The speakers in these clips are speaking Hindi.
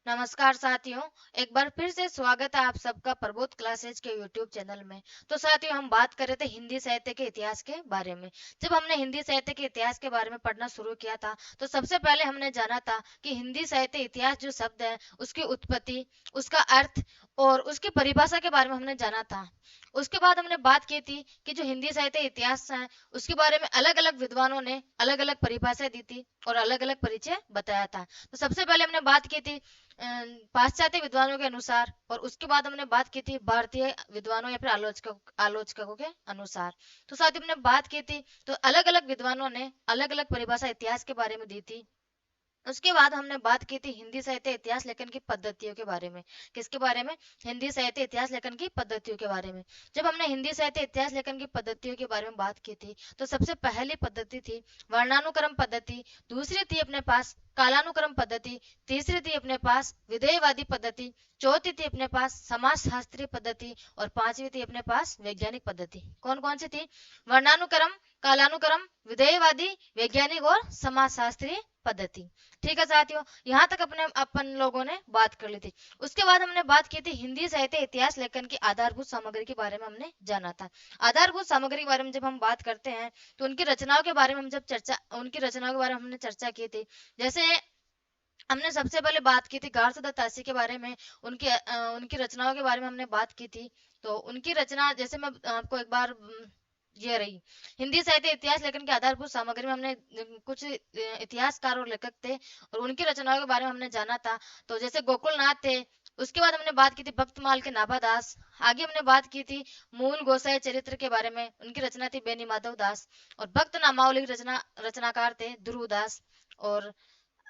नमस्कार साथियों, एक बार फिर से स्वागत है आप सबका प्रबोध क्लासेज के यूट्यूब चैनल में। तो साथियों, हम बात कर रहे थे हिंदी साहित्य के इतिहास के बारे में। जब हमने हिंदी साहित्य के इतिहास के बारे में पढ़ना शुरू किया था, तो सबसे पहले हमने जाना था कि हिंदी साहित्य इतिहास जो शब्द है, उसकी उत्पत्ति, उसका अर्थ और उसकी परिभाषा के बारे में हमने जाना था। उसके बाद हमने बात की थी कि जो हिंदी साहित्य इतिहास है, उसके बारे में अलग अलग विद्वानों ने अलग अलग परिभाषा दी थी और अलग अलग परिचय बताया था। तो सबसे पहले हमने बात की थी पाश्चात्य विद्वानों के अनुसार, और उसके बाद हमने बात की थी भारतीय विद्वानों या फिर आलोचकों के अनुसार। तो साथ ही हमने बात की थी, तो अलग अलग विद्वानों ने अलग अलग परिभाषा इतिहास के बारे में दी थी। उसके बाद हमने बात की थी हिंदी साहित्य इतिहास लेखन की पद्धतियों के बारे में। किसके बारे में? हिंदी साहित्य इतिहास लेखन की पद्धतियों के बारे में। जब हमने हिंदी साहित्य इतिहास लेखन की पद्धतियों के बारे में बात की थी, तो सबसे पहली पद्धति थी वर्णानुक्रम पद्धति, दूसरी थी अपने पास कालानुक्रम पद्धति, तीसरी थी अपने पास विधेयवादी पद्धति, चौथी थी अपने पास समाज शास्त्रीय पद्धति और पांचवी थी अपने पास वैज्ञानिक पद्धति। कौन कौन सी थी? वर्णानुक्रम, कालानुक्रम, विधेयवादी, वैज्ञानिक और समाज शास्त्रीय पद्धति। ठीक है साथियों, यहाँ तक अपन लोगों ने बात कर ली थी। उसके बाद हमने बात की थी हिंदी साहित्य इतिहास लेखन की आधारभूत सामग्री के बारे में हमने जाना था। आधारभूत सामग्री के बारे में जब हम बात करते हैं, तो उनकी रचनाओं के बारे में हम जब चर्चा उनकी रचनाओं के बारे में हमने चर्चा की थी। जैसे हमने सबसे पहले बात की थी गार्हस्थ्य तासी के बारे में, उनकी रचनाओं के बारे में हमने बात की थी। तो उनकी रचना, जैसे मैं आपको एक बार ये रही हिंदी साहित्य इतिहास लेखन की आधारभूत सामग्री में हमने कुछ इतिहासकार और लेखक थे और उनकी रचनाओं के बारे में हमने जाना था। तो जैसे गोकुलनाथ थे। उसके बाद हमने बात की थी भक्तमाल के नाभादास। आगे हमने बात की थी मूल गोसाई चरित्र के बारे में, उनकी रचना थी बेनी माधव दास। और भक्त नामावली रचनाकार थे ध्रुवदास। और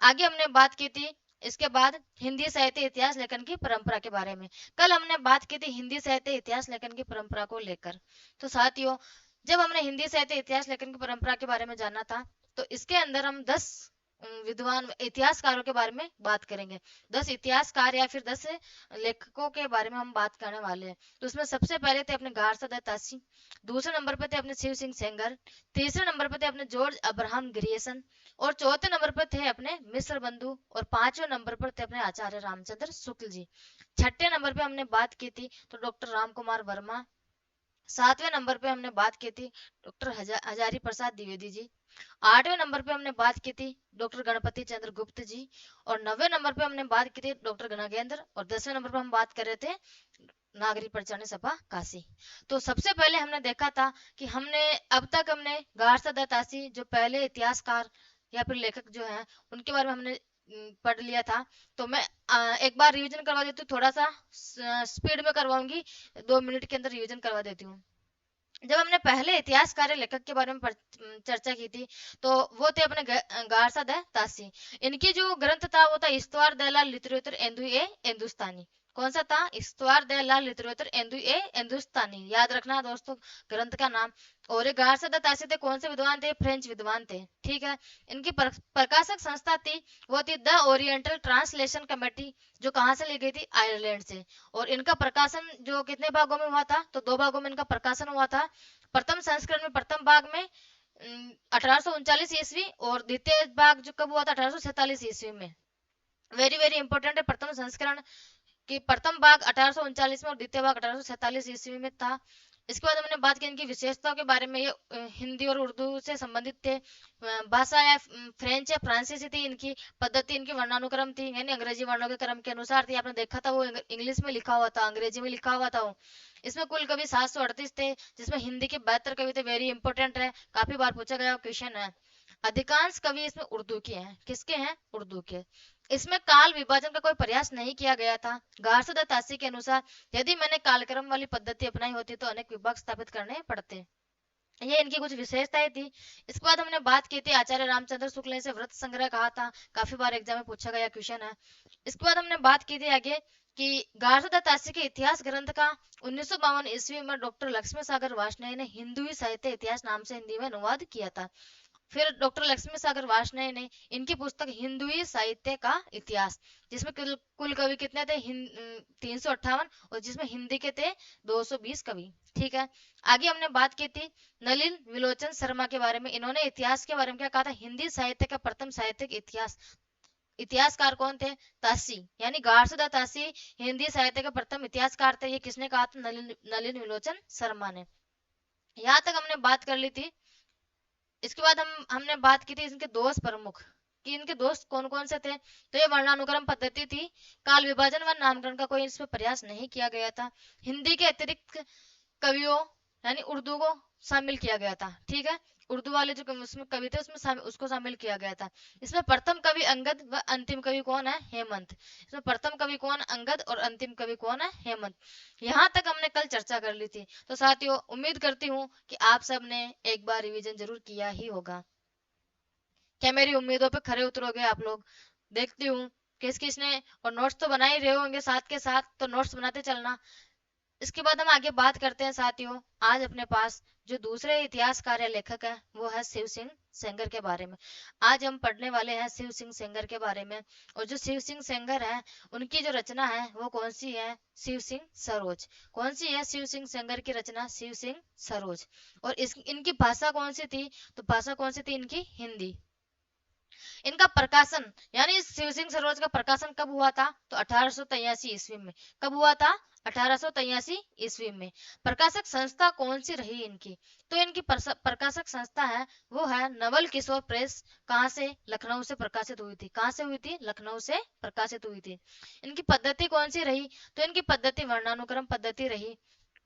आगे हमने बात की थी इसके बाद हिंदी साहित्य इतिहास लेखन की परंपरा के बारे में। कल हमने बात की थी हिंदी साहित्य इतिहास लेखन की परंपरा को लेकर। तो साथियों, जब हमने हिंदी साहित्य इतिहास लेखन की परंपरा के बारे में जाना था, तो इसके अंदर हम 10 विद्वान इतिहासकारों के बारे में बात करेंगे। 10 इतिहासकार या फिर 10 लेखकों के बारे में हम बात करने वाले हैं। तो उसमें सबसे पहले थे अपने गारसदा तासी, दूसरे नंबर पर थे अपने शिव सिंह सेंगर, तीसरे नंबर पर थे अपने जॉर्ज अब्राहम ग्रियसन, और चौथे नंबर पर थे अपने मिस्र बंधु, और पांचवें नंबर पर थे अपने आचार्य रामचंद्र शुक्ल जी। छठे नंबर पे हमने बात की थी तो डॉक्टर राम कुमार वर्मा। सातवें नंबर पे हमने बात की थी डॉक्टर हजारी प्रसाद द्विवेदी जी। आठवें नंबर पे हमने बात की थी डॉक्टर गणपति चंद्र गुप्त जी। और 9वें नंबर पे हमने बात की थी डॉक्टर गणगेंद्र। और 10वें नंबर पे हम बात कर रहे थे नागरिक परिचालन सभा काशी। तो सबसे पहले हमने देखा था कि अब तक हमने गारसा दत्तासी, जो पहले इतिहासकार या फिर लेखक जो हैं, उनके बारे में हमने पढ़ लिया था। तो मैं एक बार रिवीजन करवा देती हूँ, थोड़ा सा स्पीड में करवाऊंगी, 2 मिनट के अंदर रिवीजन करवा देती हूँ। जब हमने पहले इतिहासकार लेखक के बारे में चर्चा की थी, तो वो थे अपने गारसा द तासी। इनकी जो ग्रंथ था वो था इस्तवार दयालाल लिटरेचर एंदु ए हिंदुस्तानी। कौन सा था? इस्तवार दयालाल लिटरेचर एंदु ए हिंदुस्तानी। याद रखना दोस्तों ग्रंथ का नाम। और ये गारसा द तासी थे कौन से विद्वान थे? फ्रेंच विद्वान थे। ठीक है। इनकी प्रकाशक संस्था थी वो थी द ओरिएंटल ट्रांसलेशन कमेटी, जो कहाँ से ली गई थी? आयरलैंड से। और इनका प्रकाशन जो कितने भागों में हुआ था? तो 2 भागों में इनका प्रकाशन हुआ था। प्रथम संस्करण में प्रथम भाग में 1839 ईस्वी, और द्वितीय भाग जो कब हुआ था? 1847 ईस्वी में। वेरी वेरी इंपॉर्टेंट है। प्रथम संस्करण की प्रथम भाग 1839 में और द्वितीय भाग 1847 ईस्वी में था। इसके बाद हमने बात की इनकी विशेषताओं के बारे में। ये हिंदी और उर्दू से संबंधित थे। भाषा या फ्रेंच या फ्रांसीसी थी। इनकी पद्धति, इनकी वर्णानुक्रम थी, यानी अंग्रेजी वर्णों के क्रम के अनुसार थी। आपने देखा था वो इंग्लिश में लिखा हुआ था, अंग्रेजी में लिखा हुआ था वो। इसमें कुल कवि 738 थे, जिसमें हिंदी के 72 कवि थे। वेरी इंपॉर्टेंट है, काफी बार पूछा गया क्वेश्चन है। अधिकांश कवि इसमें उर्दू के हैं। किसके हैं? उर्दू के। इसमें काल विभाजन का कोई प्रयास नहीं किया गया था। गार्हस्थ्य तासी के अनुसार यदि मैंने कालक्रम वाली पद्धति अपनाई होती तो अनेक विभाग स्थापित करने पड़ते। ये इनकी कुछ विशेषताएं थी। इसके बाद हमने बात की थी आचार्य रामचंद्र शुक्ल ने इसे व्रत संग्रह कहा था। काफी बार एग्जाम में पूछा गया क्वेश्चन है। इसके बाद हमने बात की थी आगे कि गार्हस्थ्य तासी के इतिहास ग्रंथ का 1952 ईस्वी में डॉक्टर लक्ष्मी सागर वार्ष्णेय ने हिंदू साहित्य इतिहास नाम से हिंदी में अनुवाद किया था। फिर डॉक्टर लक्ष्मी सागर वार्ष्णेय ने इनकी पुस्तक हिंदुई साहित्य का इतिहास, जिसमें कुल कवि कितने थे? 358, और जिसमें हिंदी के थे 220 कवि। ठीक है। आगे हमने बात की थी नलिन विलोचन शर्मा के बारे में। इन्होंने इतिहास के बारे में क्या कहा था? हिंदी साहित्य का प्रथम साहित्यिक इतिहास इतिहासकार कौन थे? तासी, यानी घाटसुदा तासी हिंदी साहित्य के प्रथम इतिहासकार थे। ये किसने कहा था? नलिन विलोचन शर्मा ने। यहाँ तक हमने बात कर ली थी। इसके बाद हमने बात की थी इनके दोष प्रमुख, कि इनके दोस्त कौन कौन से थे। तो ये वर्णानुक्रम पद्धति थी, काल विभाजन व नामकरण का कोई इसमें प्रयास नहीं किया गया था, हिंदी के अतिरिक्त कवियों यानी उर्दू को शामिल किया गया था। ठीक है, उर्दू वाले जो उसमें कवि थे उसमें उसको शामिल किया गया था। इसमें प्रथम कवि अंगद व अंतिम कवि कौन है? हेमंत। इसमें प्रथम कवि कौन? अंगद, और अंतिम कवि कौन है? हेमंत। यहाँ तक हमने कल चर्चा कर ली थी। तो साथियों, उम्मीद करती हूँ कि आप सब ने एक बार रिवीजन जरूर किया ही होगा। क्या मेरी उम्मीदों पे खरे उतरोगे आप लोग? देखती हूँ किस किसने, और नोट्स तो बना ही रहे होंगे साथ के साथ, तो नोट्स बनाते चलना। इसके बाद हम आगे बात करते हैं साथियों। आज अपने पास जो दूसरे इतिहासकार या लेखक है वो है शिव सिंह सेंगर के बारे में। आज हम पढ़ने वाले हैं शिव सिंह सेंगर के बारे में। और जो शिव सिंह सेंगर है उनकी जो रचना है वो कौन सी है? शिव सिंह सरोज। कौन सी है शिव सिंह सेंगर की रचना? शिव सिंह सरोज। और इनकी भाषा कौन सी थी? तो भाषा कौन सी थी इनकी? हिंदी। इनका प्रकाशन यानी शिव सिंह सरोज का प्रकाशन कब हुआ था? तो 1883 ईस्वी में। कब हुआ था? 1883 ईस्वी में। प्रकाशक संस्था कौन सी रही इनकी? तो इनकी प्रकाशक संस्था है वो है नवल किशोर प्रेस। कहाँ से? लखनऊ से प्रकाशित हुई थी। कहाँ से हुई थी? लखनऊ से प्रकाशित हुई थी। इनकी पद्धति कौन सी रही? तो इनकी पद्धति वर्णानुक्रम पद्धति रही।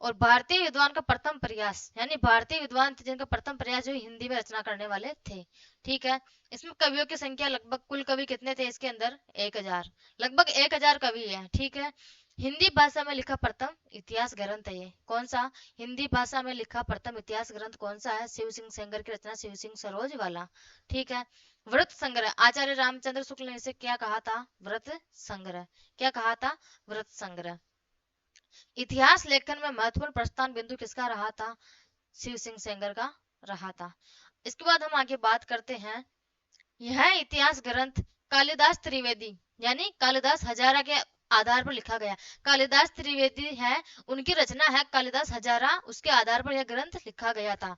और भारतीय विद्वान का प्रथम प्रयास, यानी भारतीय विद्वान थे जिनका प्रथम प्रयास जो हिंदी में रचना करने वाले थे। ठीक है, इसमें कवियों की संख्या लगभग, कुल कवि कितने थे इसके अंदर? 1000, लगभग 1000 कवि है। ठीक है, हिंदी भाषा में लिखा प्रथम इतिहास ग्रंथ है ये। कौन सा? हिंदी भाषा में लिखा प्रथम इतिहास ग्रंथ कौन सा है? शिव सिंह सेंगर की रचना शिव सिंह सरोज वाला। ठीक है, व्रत संग्रह, आचार्य रामचंद्र शुक्ल ने इसे क्या कहा था? व्रत संग्रह। क्या कहा था? व्रत संग्रह। इतिहास लेखन में महत्वपूर्ण प्रस्थान बिंदु किसका रहा था? शिव सिंह सेंगर का रहा था। इसके बाद हम आगे बात करते हैं। यह इतिहास ग्रंथ कालिदास त्रिवेदी यानी कालिदास हजारा के आधार पर लिखा गया। कालिदास त्रिवेदी है, उनकी रचना है कालिदास हजारा, उसके आधार पर यह ग्रंथ लिखा गया था।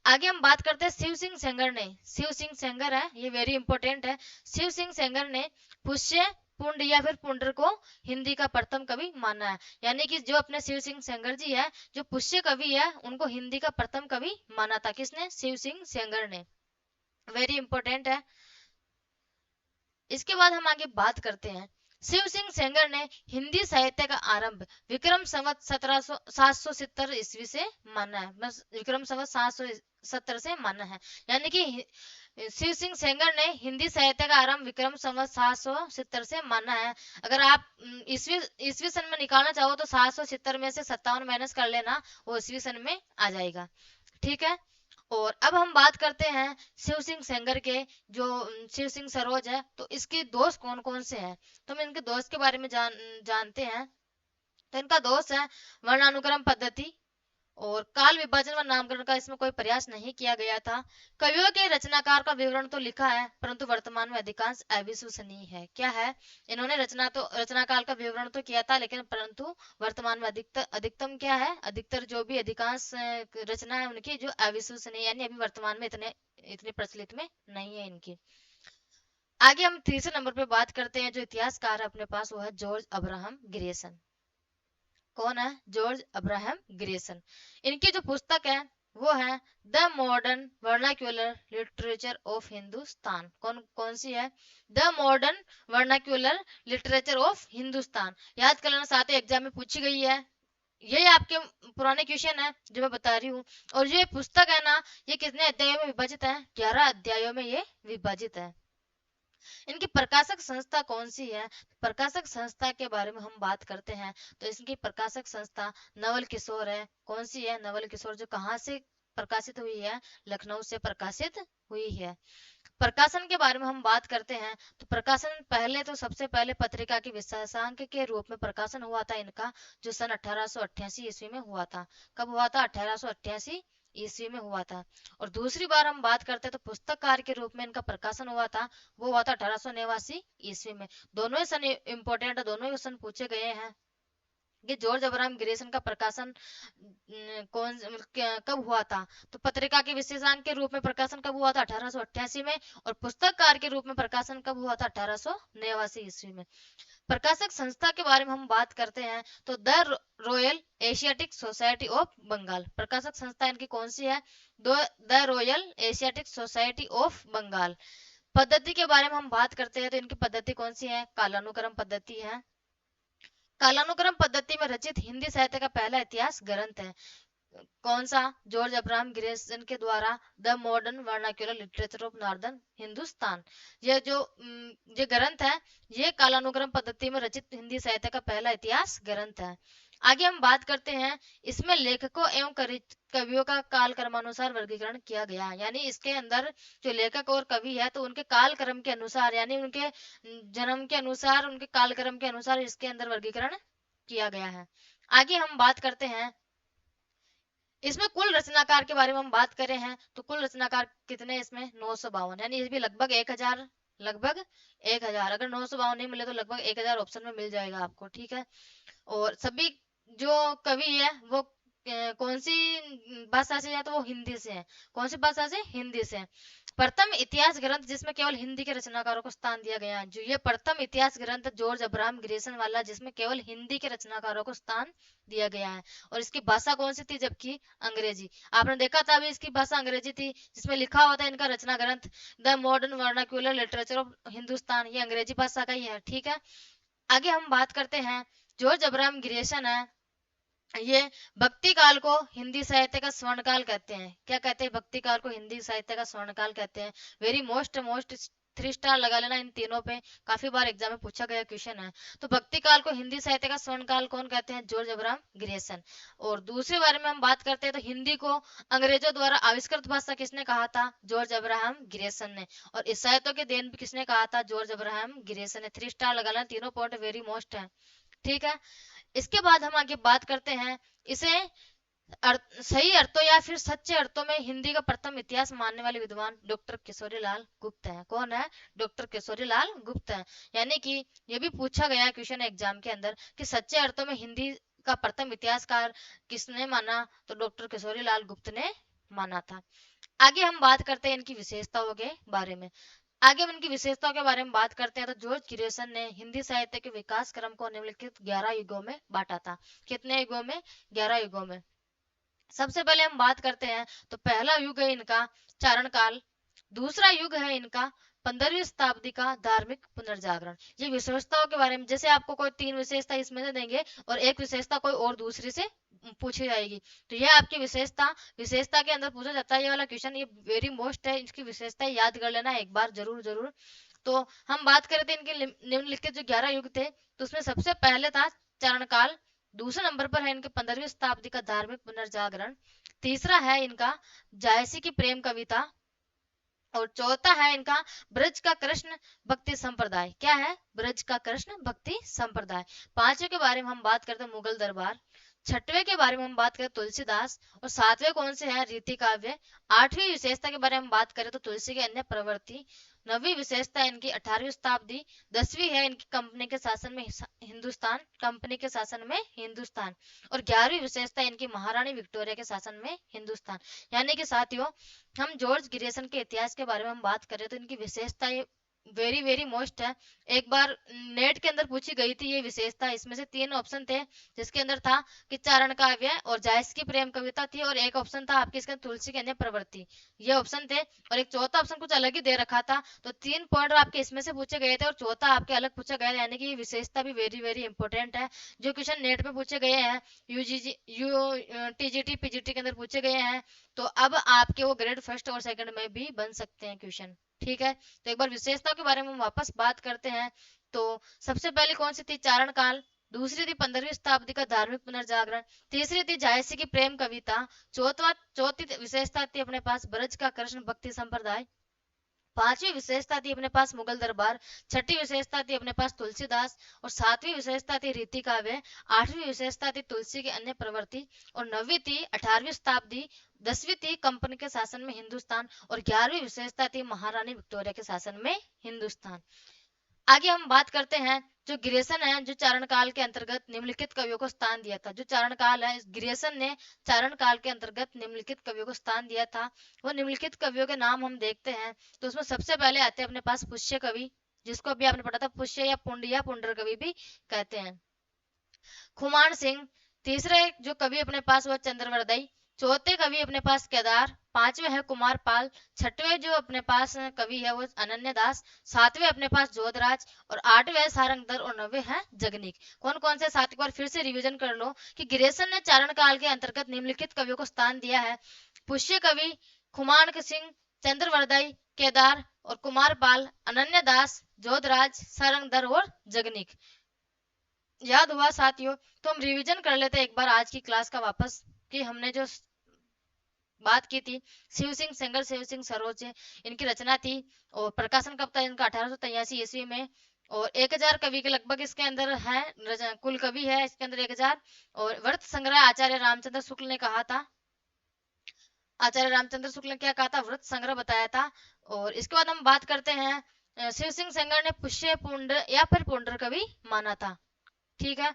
आगे हम बात करते हैं शिव सिंह सेंगर ने। शिव सिंह सेंगर है, ये वेरी इंपॉर्टेंट है। शिव सिंह सेंगर ने पुष्य पुंड या फिर पुंडर को हिंदी का प्रथम कवि माना है। यानी कि जो अपने शिव सिंह सेंगर जी है, जो पुष्य कवि है, उनको हिंदी का प्रथम कवि माना था। किसने? शिव सिंह सेंगर ने। वेरी इंपॉर्टेंट है। इसके बाद हम आगे बात करते हैं। शिव सिंह सेंगर ने हिंदी साहित्य का आरंभ विक्रम संवत 770 ईस्वी से माना है। बस विक्रम संवत 770 से माना है। यानी कि शिव सिंह सेंगर ने हिंदी साहित्य का आरंभ विक्रम संवत 770 से माना है। अगर आप ईस्वी सन में निकालना चाहो तो 770 में से 57 माइनस कर लेना, वो ईस्वी सन में आ जाएगा। ठीक है, और अब हम बात करते हैं शिव सिंह सेंगर के। जो शिव सिंह सरोज है, तो इसके दोस्त कौन कौन से हैं? तो हम इनके दोस्त के बारे में जानते हैं। तो इनका दोस्त है वर्णानुक्रम पद्धति, और काल विभाजन व नामकरण का इसमें कोई प्रयास नहीं किया गया था। कवियों के रचनाकार का विवरण तो लिखा है, परंतु वर्तमान में अधिकांश अविश्वसनीय है। क्या है? इन्होंने रचना काल का विवरण तो किया था, लेकिन परंतु वर्तमान में अधिकतम क्या है? अधिकतर जो भी अधिकांश रचना है उनकी जो अविश्वसनीय, यानी अभी वर्तमान में इतने प्रचलित में नहीं है इनकी। आगे हम तीसरे नंबर पे बात करते हैं। जो इतिहासकार है अपने पास वो है जॉर्ज अब्राहम ग्रेसन। कौन है? George Abraham Grayson. इनकी जो पुस्तक है वो है the modern vernacular literature of Hindustan. कौन कौन सी है? The modern vernacular literature of Hindustan. याद कर लेना, साथ ही एग्जाम में पूछी गई है। यही आपके पुराने क्वेश्चन है जो मैं बता रही हूँ। और ये पुस्तक है ना, ये कितने अध्यायों में विभाजित है? 11 अध्यायों में ये विभाजित है। इनकी प्रकाशक संस्था कौन सी है? प्रकाशक संस्था के बारे में हम बात करते हैं तो इनकी प्रकाशक संस्था नवल किशोर है। कौन सी है? नवल किशोर। जो कहाँ से प्रकाशित हुई है? लखनऊ से प्रकाशित हुई है। प्रकाशन के बारे में हम बात करते हैं तो प्रकाशन पहले तो सबसे पहले पत्रिका के विशेषांक के रूप में प्रकाशन हुआ था इनका, जो सन 1888 ईस्वी में हुआ था। कब हुआ था? 1888 ईस्वी में हुआ था। और दूसरी बार हम बात करते हैं तो पुस्तककार के रूप में इनका प्रकाशन हुआ था, वो हुआ था 1889 ईस्वी में। दोनों ही सन इंपॉर्टेंट है, दोनों ही सन पूछे गए हैं। कि जॉर्ज अब्राहम ग्रेसन का प्रकाशन कब हुआ था। तो पत्रिका के विशेषांक के रूप में प्रकाशन कब हुआ था, 1888 में। और पुस्तककार के रूप में प्रकाशन कब हुआ था, 1889 ईस्वी में। प्रकाशक संस्था के बारे में हम बात करते हैं तो the Royal Asiatic Society of Bengal, प्रकाशक संस्था इनकी कौन सी है, the Royal Asiatic Society of Bengal. पद्धति के बारे में हम बात करते हैं तो इनकी पद्धति कौन सी है, कालानुक्रम पद्धति है। कालानुक्रम पद्धति में रचित हिंदी साहित्य का पहला इतिहास ग्रंथ है कौन सा, जॉर्ज अब्राहम ग्रेसन के द्वारा the modern vernacular literature of northern Hindustan. ये ग्रंथ है, ये कालानुक्रम पद्धति में रचित हिंदी साहित्य का पहला इतिहास ग्रंथ है। आगे हम बात करते हैं, इसमें लेखकों एवं कवियों का काल क्रमानुसार वर्गीकरण किया गया है। यानी इसके अंदर जो लेखक और कवि है तो उनके काल क्रम के अनुसार, यानी उनके जन्म के अनुसार, उनके काल क्रम के अनुसार इसके अंदर वर्गीकरण किया गया है। आगे हम बात करते हैं, इसमें कुल रचनाकार के बारे में हम बात करें हैं तो कुल रचनाकार कितने, इसमें 952, यानी ये भी लगभग 1000, लगभग 1000। अगर 952 नहीं मिले तो लगभग 1000 ऑप्शन में मिल जाएगा आपको, ठीक है। और सभी जो कवि है वो कौन सी भाषा से है, तो वो हिंदी से है। कौन सी भाषा से, हिंदी से। प्रथम इतिहास ग्रंथ जिसमें केवल हिंदी के रचनाकारों को स्थान दिया गया है, जो ये प्रथम इतिहास ग्रंथ जॉर्ज अब्राहम ग्रेसन वाला, जिसमें केवल हिंदी के रचनाकारों को स्थान दिया गया है। और इसकी भाषा कौन सी थी, जबकि अंग्रेजी। आपने देखा था अभी इसकी भाषा अंग्रेजी थी, जिसमें लिखा हुआ था इनका रचना ग्रंथ the modern vernacular literature of Hindustan, ये अंग्रेजी भाषा का ही है, ठीक है। आगे हम बात करते हैं, जॉर्ज अब्राहम ग्रेसन है, ये भक्ति काल को हिंदी साहित्य का स्वर्ण काल कहते हैं। क्या कहते हैं, भक्ति काल को हिंदी साहित्य का स्वर्ण काल कहते हैं। वेरी मोस्ट 3 स्टार लगा लेना इन तीनों पे, काफी बार एग्जाम में पूछा गया क्वेश्चन है। तो भक्ति काल को हिंदी साहित्य का स्वर्ण काल कौन कहते हैं, जॉर्ज अब्राहम ग्रेसन। और दूसरे बारे में हम बात करते हैं तो हिंदी को अंग्रेजों द्वारा आविष्कृत भाषा किसने कहा था, जॉर्ज अब्राहम ग्रेसन ने। और इस साहित्य के देन भी किसने कहा था, जॉर्ज अब्राहम ग्रेसन ने। 3 स्टार लगा लेना, तीनों पॉइंट वेरी मोस्ट है, ठीक है। इसके बाद हम आगे बात करते हैं, इसे सही अर्थों या फिर सच्चे अर्थों में हिंदी का प्रथम इतिहास मानने वाले विद्वान डॉक्टर किशोरीलाल गुप्त है। कौन है, डॉक्टर किशोरीलाल गुप्त है। यानी कि ये भी पूछा गया क्वेश्चन एग्जाम के अंदर कि सच्चे अर्थों में हिंदी का प्रथम इतिहासकार किसने माना, तो डॉक्टर किशोरीलाल गुप्त ने माना था। आगे हम बात करते हैं इनकी विशेषताओं के बारे में। आगे हम इनकी विशेषताओं के बारे में बात करते हैं तो जॉर्ज ग्रेसन ने हिंदी साहित्य के विकास क्रम को निम्नलिखित 11 युगों में बांटा था। कितने युगों में, 11 युगों में। सबसे पहले हम बात करते हैं तो पहला युग है इनका चारण काल, दूसरा युग है इनका 15वीं शताब्दी का धार्मिक पुनर्जागरण। ये विशेषताओं के बारे में, जैसे आपको कोई 3 विशेषता इसमें से देंगे और एक विशेषता कोई और दूसरी से पूछी जाएगी, तो यह आपकी विशेषता के अंदर पूछा जाता है ये वाला क्वेश्चन, ये वेरी मोस्ट है। इसकी विशेषता याद कर लेना एक बार जरूर जरूर। तो हम बात करें थे इनके निम्नलिखित जो 11 युग थे, तो उसमें सबसे पहले था चारण काल, दूसरे नंबर पर है इनके 15वीं शताब्दी का धार्मिक पुनर्जागरण, तीसरा है इनका जायसी की प्रेम कविता, और चौथा है इनका ब्रज का कृष्ण भक्ति संप्रदाय। क्या है, ब्रज का कृष्ण भक्ति संप्रदाय। पांचवें के बारे में हम बात करते हैं मुगल दरबार, छठवें के बारे में हम बात करें तुलसीदास, और सातवें कौन से है, रीति काव्य। आठवीं विशेषता के बारे में बात करें तो तुलसी के अन्य प्रवृत्ति। नवीं विशेषता इनकी 18वीं शताब्दी। 10वीं है इनकी कंपनी के शासन में हिंदुस्तान, कंपनी के शासन में हिंदुस्तान। और 11वीं विशेषता इनकी महारानी विक्टोरिया के शासन में हिंदुस्तान। यानी कि साथियों, हम जॉर्ज ग्रेसन के इतिहास के बारे में हम बात करें तो इनकी विशेषता वेरी वेरी मोस्ट है। एक बार नेट के अंदर पूछी गई थी ये विशेषता, इसमें से 3 ऑप्शन थे, जिसके अंदर था कि चारण काव्य और जायस की प्रेम कविता थी, और एक ऑप्शन था आपके इसके तुलसी के अन्य प्रवृत्ति, ये ऑप्शन थे। और एक चौथा ऑप्शन कुछ अलग ही दे रखा था। तो 3 पॉइंट आपके इसमें से पूछे गए थे और चौथा आपके अलग पूछा गया, यानी कि ये विशेषता भी वेरी वेरी इंपॉर्टेंट है। जो क्वेश्चन नेट पे पूछे गए हैं, टीजीटी पीजीटी के अंदर पूछे गए हैं, तो अब आपके वो ग्रेड फर्स्ट और सेकंड में भी बन सकते हैं क्वेश्चन, ठीक है। तो एक बार विशेषताओं के बारे में हम वापस बात करते हैं। तो सबसे पहले कौन सी थी, चारण काल, दूसरी थी 15वीं शताब्दी का धार्मिक पुनर्जागरण, तीसरी थी जायसी की प्रेम कविता, चौथी विशेषता थी अपने पास ब्रज का कृष्ण भक्ति संप्रदाय, पांचवी विशेषता थी अपने पास मुगल दरबार, छठी विशेषता थी अपने पास तुलसीदास, और सातवीं विशेषता थी रीति काव्य, आठवीं विशेषता थी तुलसी के अन्य प्रवृत्ति, और नवीं थी 18वीं शताब्दी, 10वीं थी कंपनी के शासन में हिंदुस्तान, और 11वीं विशेषता थी महारानी विक्टोरिया के शासन में हिंदुस्तान। आगे हम बात करते हैं जो ग्रेसन है, जो चारण काल के अंतर्गत निम्नलिखित कवियों को स्थान दिया था। जो चारण काल है, ग्रेसन ने चारण काल के अंतर्गत निम्नलिखित कवियों को स्थान दिया था। वो निम्नलिखित कवियों के नाम हम देखते हैं, तो उसमें सबसे पहले आते हैं अपने पास पुष्य कवि, जिसको अभी आपने पढ़ा था, पुष्य या पुंड या पुंडर कवि भी कहते हैं। खुमान सिंह, तीसरे जो कवि अपने पास वो चंद्रवरदई, चौथे कवि अपने पास केदार, पांचवे है कुमार पाल, छठवें जो अपने पास कवि है वो अनन्य दास, सातवें अपने पास जोधराज, और आठवें है सारंगधर, और नवे है जगनीक। कौन कौन से, सात, एक बार फिर से रिवीजन कर लो कि ग्रेसन ने चारण काल के अंतर्गत निम्नलिखित कवियों को स्थान दिया है। पुष्य कवि खुमान सिंह, चंद्रवरदई, केदार और कुमार पाल, अनन्य दास, जोधराज, सारंगधर और जगनीक। याद हुआ साथियों? तो हम रिवीजन कर लेते हैं एक बार आज की क्लास का वापस, कि हमने जो बात की थी शिव सिंह सेंगर, शिव सिंह सरोज, इनकी रचना थी, और प्रकाशन कब था इनका 1883 ईस्वी में, और 1000 कवि के लगभग इसके अंदर है, कुल कवि है इसके अंदर 1000। और व्रत संग्रह आचार्य रामचंद्र शुक्ल ने कहा था, आचार्य रामचंद्र शुक्ल ने क्या कहा था, व्रत संग्रह बताया था। और इसके बाद हम बात करते हैं, शिव सिंह सेंगर ने पुष्य पुंड या फिर पुंडर कवि माना था। ठीक है,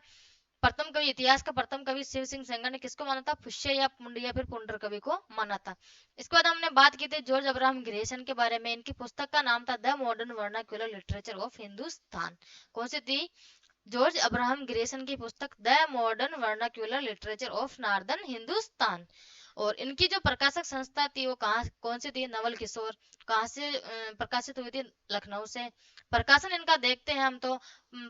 प्रथम कवि, इतिहास का प्रथम कवि शिव सिंह सेंगर ने किसको माना था, पुष्य या पुंड या फिर पुंडर कवि को माना था। इसके बाद हमने बात की थी जॉर्ज अब्राहम ग्रेसन के बारे में। इनकी पुस्तक का नाम था the modern vernacular literature of Hindustan. कौन सी थी? जॉर्ज अब्राहम ग्रेसन की पुस्तक the modern vernacular literature of northern Hindustan. और इनकी जो प्रकाशक संस्था थी वो कहाँ, कौन सी थी? नवल किशोर। कहाँ से प्रकाशित हुई थी? लखनऊ से। प्रकाशन इनका देखते हैं हम तो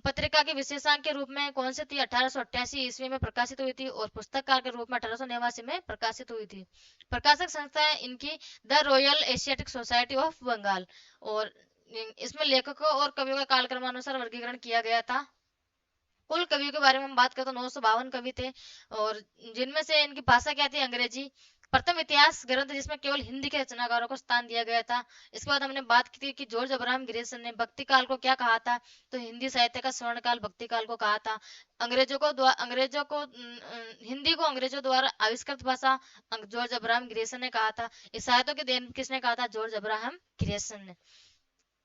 पत्रिका के विशेषांक के रूप में कौन सी थी? 1888 ईस्वी में प्रकाशित हुई थी, और पुस्तककार के रूप में 1889 में प्रकाशित हुई थी। प्रकाशक संस्था है इनकी the Royal Asiatic Society of Bengal. और इसमें लेखकों और कवियों का कालक्रमानुसार वर्गीकरण किया गया था। कुल कवियों के बारे में हम बात करें तो 952 कवि थे, और जिनमें से इनकी भाषा क्या थी? अंग्रेजी। प्रथम इतिहास ग्रंथ जिसमें केवल हिंदी के रचनाकारों को स्थान दिया गया था। इसके बाद हमने बात की थी कि जॉर्ज अब्राहम ग्रेसन ने भक्ति काल को क्या कहा था, तो हिंदी साहित्य का स्वर्ण काल भक्ति काल को कहा था। अंग्रेजों को हिंदी को अंग्रेजों द्वारा आविष्कृत भाषा जॉर्ज अब्राहम ग्रेसन ने कहा था। इस साहित्य की देन किसने कहा था? जॉर्ज अब्राहम ग्रेसन ने।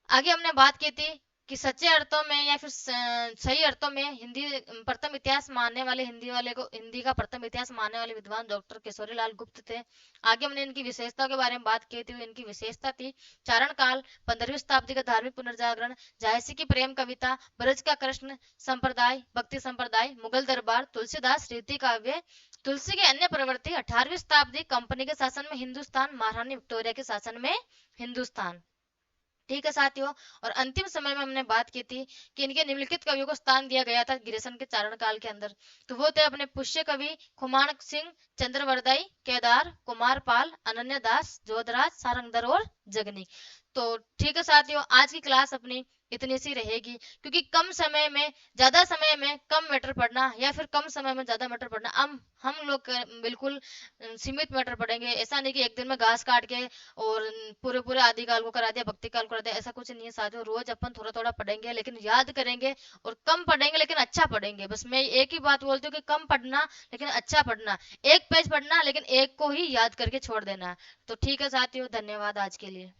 आगे हमने बात की थी कि सच्चे अर्थों में या फिर सही अर्थों में हिंदी प्रथम इतिहास मानने वाले, हिंदी का प्रथम इतिहास मानने वाले विद्वान डॉक्टर केशोरीलाल गुप्त थे। आगे हमने इनकी विशेषताओं के बारे में बात की थी। इनकी विशेषता थी चारण काल, 15वीं शताब्दी का धार्मिक पुनर्जागरण, झांसी की प्रेम कविता, ब्रज का कृष्ण संप्रदाय, भक्ति संप्रदाय, मुगल दरबार, तुलसीदास, रीति काव्य, तुलसी के अन्य प्रवृत्ति, 18वीं शताब्दी, कंपनी के शासन में हिंदुस्तान, महारानी विक्टोरिया के शासन में हिंदुस्तान। ठीक है साथियों, और अंतिम समय में हमने बात की थी कि इनके निम्नलिखित कवियों को स्थान दिया गया था ग्रेसन के चारण काल के अंदर। तो वो थे अपने पुष्य कवि खुमान सिंह, चंद्रवरदाई, केदार, कुमार पाल, अनन्य दास, जोधराज, सारंगधर और जगनी। तो ठीक है साथियों, आज की क्लास अपनी इतनी सी रहेगी, क्योंकि कम समय में ज्यादा समय में कम मैटर पढ़ना, या फिर कम समय में ज्यादा मैटर पढ़ना, हम लोग बिल्कुल सीमित मैटर पढ़ेंगे। ऐसा नहीं कि एक दिन में घास काट के और पूरे पूरे आदि काल को करा दिया, भक्ति काल को करा दिया, ऐसा कुछ नहीं है साथियों। रोज अपन थोड़ा थोड़ा पढ़ेंगे, लेकिन याद करेंगे, और कम पढ़ेंगे लेकिन अच्छा पढ़ेंगे। बस मैं एक ही बात बोलती हूँ कि कम पढ़ना लेकिन अच्छा पढ़ना, एक पेज पढ़ना लेकिन एक को ही याद करके छोड़ देना। तो ठीक है साथियों, धन्यवाद आज के लिए।